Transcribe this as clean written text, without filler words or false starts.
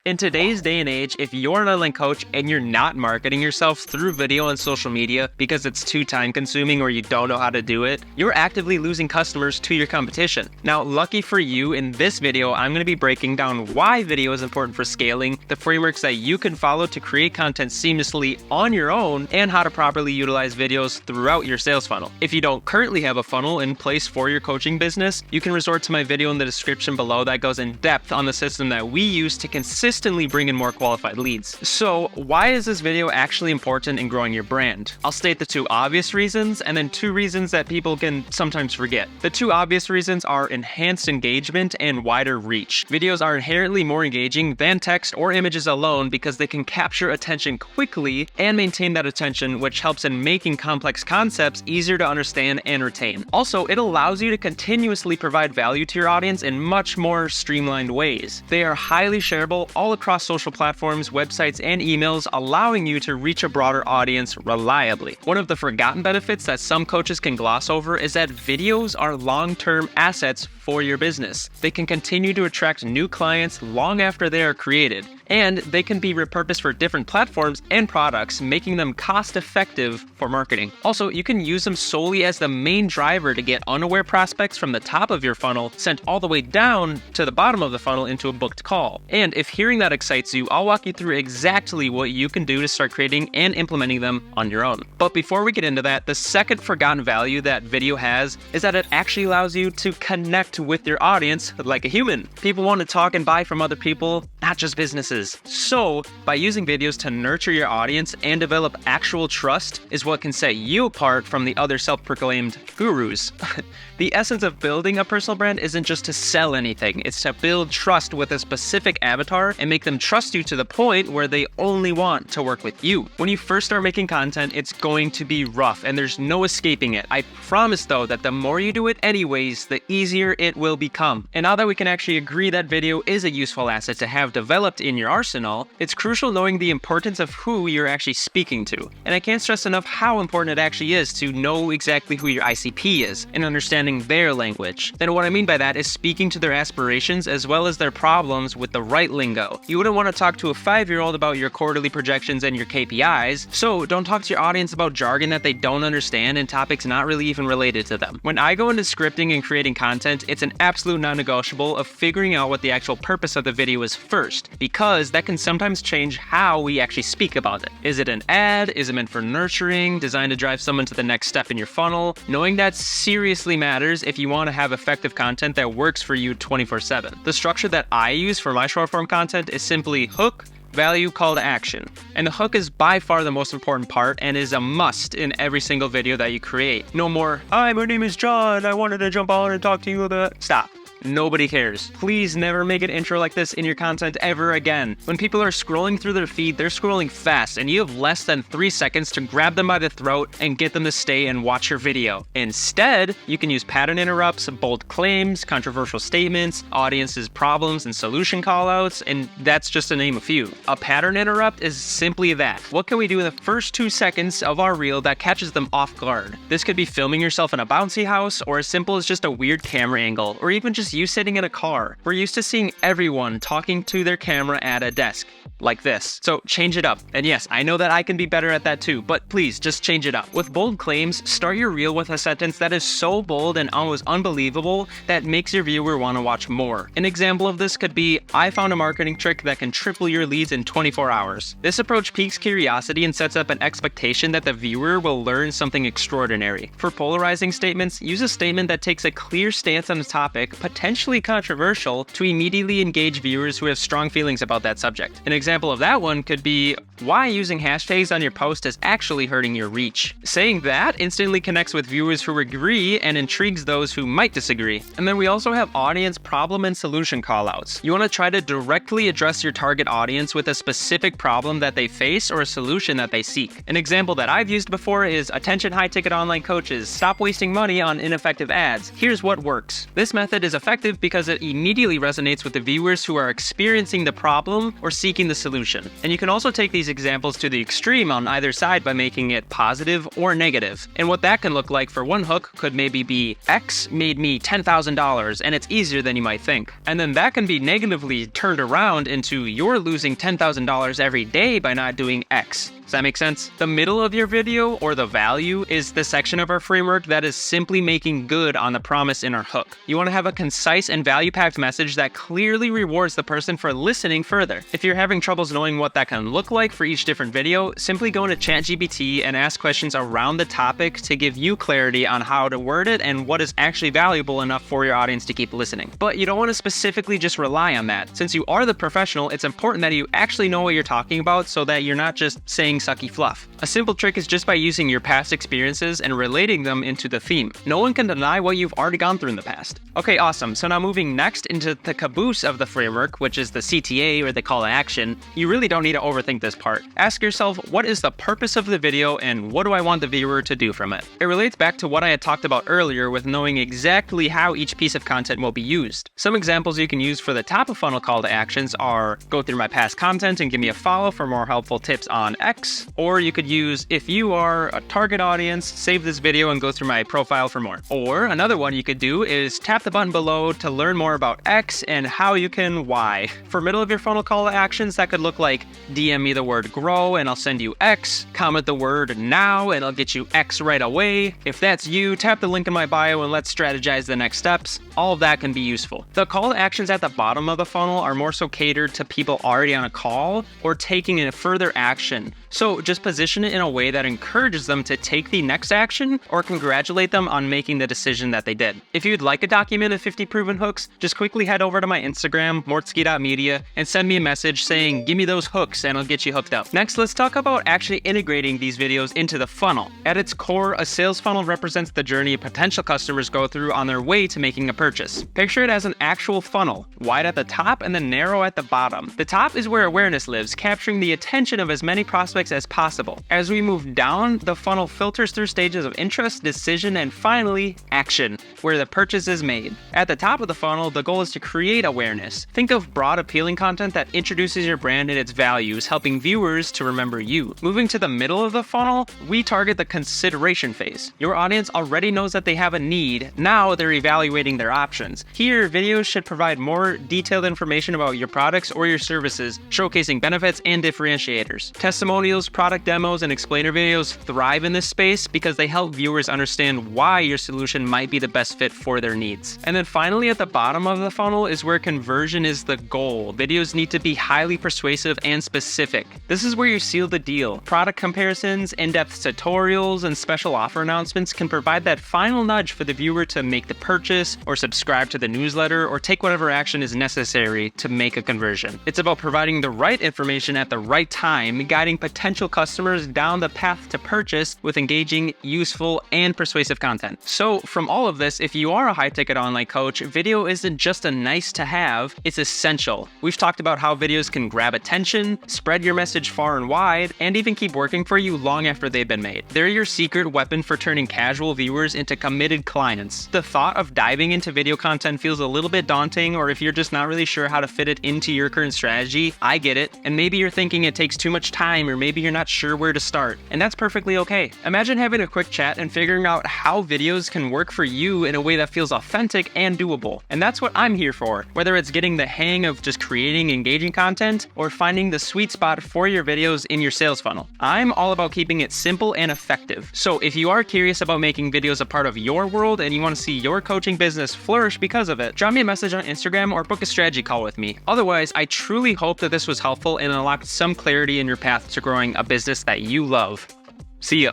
In today's day and age, if you're an online coach and you're not marketing yourself through video and social media because it's too time consuming or you don't know how to do it, you're actively losing customers to your competition. Now, lucky for you, in this video, I'm going to be breaking down why video is important for scaling, the frameworks that you can follow to create content seamlessly on your own, and how to properly utilize videos throughout your sales funnel. If you don't currently have a funnel in place for your coaching business, you can resort to my video in the description below that goes in depth on the system that we use to consistently bring in more qualified leads. So why is this video actually important in growing your brand? I'll state the two obvious reasons and then two reasons that people can sometimes forget. The two obvious reasons are enhanced engagement and wider reach. Videos are inherently more engaging than text or images alone because they can capture attention quickly and maintain that attention, which helps in making complex concepts easier to understand and retain. Also, it allows you to continuously provide value to your audience in much more streamlined ways. They are highly shareable all across social platforms, websites, and emails, allowing you to reach a broader audience reliably. One of the forgotten benefits that some coaches can gloss over is that videos are long-term assets for your business. They can continue to attract new clients long after they are created, and they can be repurposed for different platforms and products, making them cost-effective for marketing. Also, you can use them solely as the main driver to get unaware prospects from the top of your funnel sent all the way down to the bottom of the funnel into a booked call. And if hearing that excites you, I'll walk you through exactly what you can do to start creating and implementing them on your own. But before we get into that, the second forgotten value that video has is that it actually allows you to connect with your audience like a human. People want to talk and buy from other people, not just businesses. So, by using videos to nurture your audience and develop actual trust is what can set you apart from the other self-proclaimed gurus. The essence of building a personal brand isn't just to sell anything, it's to build trust with a specific avatar and make them trust you to the point where they only want to work with you. When you first start making content, it's going to be rough and there's no escaping it. I promise though that the more you do it anyways, the easier it will become. And now that we can actually agree that video is a useful asset to have developed in your arsenal, it's crucial knowing the importance of who you're actually speaking to. And I can't stress enough how important it actually is to know exactly who your ICP is and understanding their language. Then what I mean by that is speaking to their aspirations as well as their problems with the right lingo. You wouldn't want to talk to a 5-year-old about your quarterly projections and your KPIs, so don't talk to your audience about jargon that they don't understand and topics not really even related to them. When I go into scripting and creating content, it's an absolute non-negotiable of figuring out what the actual purpose of the video is first, because that can sometimes change how we actually speak about it. Is it an ad? Is it meant for nurturing? Designed to drive someone to the next step in your funnel? Knowing that seriously matters if you want to have effective content that works for you 24/7. The structure that I use for my short form content is simply hook, value, call to action. And the hook is by far the most important part and is a must in every single video that you create. No more, "Hi, my name is John, I wanted to jump on and talk to you about..." Stop. Nobody cares. Please never make an intro like this in your content ever again. When people are scrolling through their feed, they're scrolling fast and you have less than 3 seconds to grab them by the throat and get them to stay and watch your video. Instead, you can use pattern interrupts, bold claims, controversial statements, audience's problems and solution callouts, and that's just to name a few. A pattern interrupt is simply that. What can we do in the first 2 seconds of our reel that catches them off guard? This could be filming yourself in a bouncy house, or as simple as just a weird camera angle, or even just you sitting in a car. We're used to seeing everyone talking to their camera at a desk, like this. So change it up. And yes, I know that I can be better at that too, but please just change it up. With bold claims, start your reel with a sentence that is so bold and almost unbelievable that makes your viewer want to watch more. An example of this could be, "I found a marketing trick that can triple your leads in 24 hours. This approach piques curiosity and sets up an expectation that the viewer will learn something extraordinary. For polarizing statements, use a statement that takes a clear stance on a topic, potentially controversial, to immediately engage viewers who have strong feelings about that subject. An example of that one could be, "Why using hashtags on your post is actually hurting your reach." Saying that instantly connects with viewers who agree and intrigues those who might disagree. And then we also have audience problem and solution callouts. You want to try to directly address your target audience with a specific problem that they face or a solution that they seek. An example that I've used before is, "Attention high-ticket online coaches, stop wasting money on ineffective ads. Here's what works." This method is a effective because it immediately resonates with the viewers who are experiencing the problem or seeking the solution. And you can also take these examples to the extreme on either side by making it positive or negative. And what that can look like for one hook could maybe be X made me $10,000 and it's easier than you might think. And then that can be negatively turned around into you're losing $10,000 every day by not doing X. Does that make sense? The middle of your video, or the value, is the section of our framework that is simply making good on the promise in our hook. You want to have a concise and value-packed message that clearly rewards the person for listening further. If you're having troubles knowing what that can look like for each different video, simply go into ChatGPT and ask questions around the topic to give you clarity on how to word it and what is actually valuable enough for your audience to keep listening. But you don't want to specifically just rely on that. Since you are the professional, it's important that you actually know what you're talking about so that you're not just saying sucky fluff. A simple trick is just by using your past experiences and relating them into the theme. No one can deny what you've already gone through in the past. Okay, awesome. So now moving next into the caboose of the framework, which is the CTA or the call to action, you really don't need to overthink this part. Ask yourself, what is the purpose of the video and what do I want the viewer to do from it? It relates back to what I had talked about earlier with knowing exactly how each piece of content will be used. Some examples you can use for the top of funnel call to actions are go through my past content and give me a follow for more helpful tips on X. Or you could use, if you are a target audience, save this video and go through my profile for more. Or another one you could do is tap the button below to learn more about X and how you can Y. For middle of your funnel call to actions, that could look like DM me the word grow and I'll send you X, comment the word now and I'll get you X right away. If that's you, tap the link in my bio and let's strategize the next steps. All of that can be useful. The call to actions at the bottom of the funnel are more so catered to people already on a call or taking a further action. So just position it in a way that encourages them to take the next action or congratulate them on making the decision that they did. If you'd like a document of 50 proven hooks, just quickly head over to my Instagram, mortske.media, and send me a message saying, give me those hooks and I'll get you hooked up. Next, let's talk about actually integrating these videos into the funnel. At its core, a sales funnel represents the journey potential customers go through on their way to making a purchase. Picture it as an actual funnel, wide at the top and then narrow at the bottom. The top is where awareness lives, capturing the attention of as many prospects as possible. As we move down, the funnel filters through stages of interest, decision, and finally, action, where the purchase is made. At the top of the funnel, the goal is to create awareness. Think of broad, appealing content that introduces your brand and its values, helping viewers to remember you. Moving to the middle of the funnel, we target the consideration phase. Your audience already knows that they have a need. Now they're evaluating their options. Here, videos should provide more detailed information about your products or your services, showcasing benefits and differentiators. Testimonials, product demos, and explainer videos thrive in this space because they help viewers understand why your solution might be the best fit for their needs. And then finally, at the bottom of the funnel is where conversion is the goal. Videos need to be highly persuasive and specific. This is where you seal the deal. Product comparisons, in-depth tutorials, and special offer announcements can provide that final nudge for the viewer to make the purchase or subscribe to the newsletter or take whatever action is necessary to make a conversion. It's about providing the right information at the right time, guiding potential customers down the path to purchase with engaging, useful, and persuasive content. So from all of this, if you are a high-ticket online coach, video isn't just a nice to have, it's essential. We've talked about how videos can grab attention, spread your message far and wide, and even keep working for you long after they've been made. They're your secret weapon for turning casual viewers into committed clients. The thought of diving into video content feels a little bit daunting, or if you're just not really sure how to fit it into your current strategy, I get it. And maybe you're thinking it takes too much time, or maybe you're not sure where to start, and that's perfectly okay. Imagine having a quick chat and figuring out how videos can work for you in a way that feels authentic and doable. And that's what I'm here for, whether it's getting the hang of just creating engaging content or finding the sweet spot for your videos in your sales funnel. I'm all about keeping it simple and effective. So if you are curious about making videos a part of your world and you want to see your coaching business flourish because of it, drop me a message on Instagram or book a strategy call with me. Otherwise, I truly hope that this was helpful and unlocked some clarity in your path to growing a business that you love. See ya.